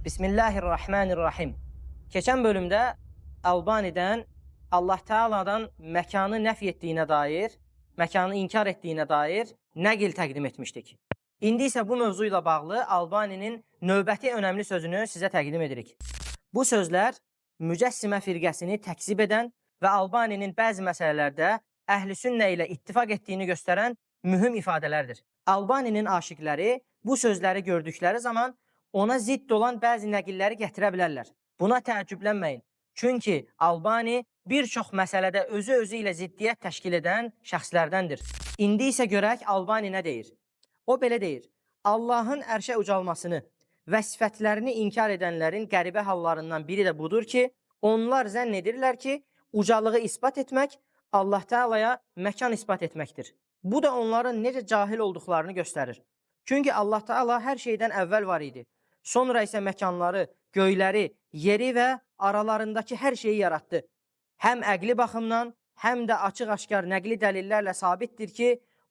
Bismillahirrahmanirrahim. Keçən bölümdə Albani'dən Allah Teala'dan məkanı nəf etdiyinə dair, məkanı inkar etdiyinə dair nəqil təqdim etmişdik. İndi isə bu mövzu ilə bağlı Albani'nin növbəti önəmli sözünü sizə təqdim edirik. Bu sözlər Mücəssimə firqəsini təkzib edən və Albani'nin bəzi məsələlərdə Əhl-i Sünnə ilə ittifaq etdiyini göstərən mühüm ifadələrdir. Albani'nin aşiqləri bu sözləri gördükləri zaman ona zidd olan bəzi nəqilləri gətirə bilərlər. Buna təəccüblənməyin. Çünki Albani bir çox məsələdə özü ilə ziddiyyət təşkil edən şəxslərdəndir. İndi isə görək Albani nə deyir? O belə deyir: Allahın ərşə ucalmasını və sifətlərini inkar edənlərin qəribə hallarından biri də budur ki, onlar zənn edirlər ki, ucalığı isbat etmək Allah Teala'ya məkan isbat etməkdir. Bu da onların necə cahil olduqlarını göstərir. Çünki Allah Teala hər şeydən əvvəl var idi. Sonra isə məkanları, göyləri, yeri və aralarındakı hər şeyi yaratdı. Həm əqli baxımdan, həm də açıq-aşkar nəqli dəlillərlə sabitdir ki,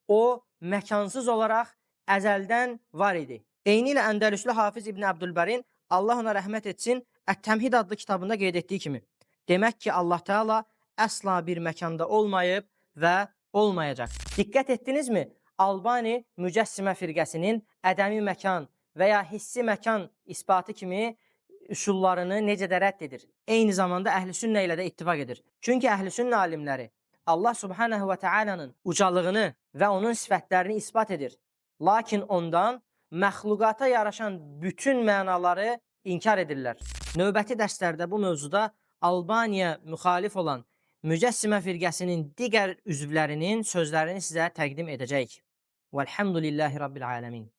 o məkansız olaraq əzəldən var idi. Eynilə Əndəlüslü Hafiz İbn Əbdülbərin, Allah ona rəhmət etsin, Ət-Təmhid adlı kitabında qeyd etdiyi kimi. Demək ki, Allah Teala əsla bir məkanda olmayıb və olmayacaq. Diqqət etdinizmi? Albani Mücəssimə firqəsinin ədəmi məkan və ya hissi məkan isbatı kimi üsullarını necə də rədd edir. Eyni zamanda Əhl-i Sünnə ilə də ittifaq edir. Çünki Əhl-i Sünnə alimləri Allah Subhanahu və Teala'nın ucalığını və onun sifətlərini isbat edir. Lakin ondan məxluqata yaraşan bütün mənaları inkar edirlər. Növbəti dərslərdə bu mövzuda Albaniya müxalif olan Mücəssimə firqəsinin digər üzvlərinin sözlərini sizə təqdim edəcəyik. Vəlhamdülillahi Rabbil aləmin.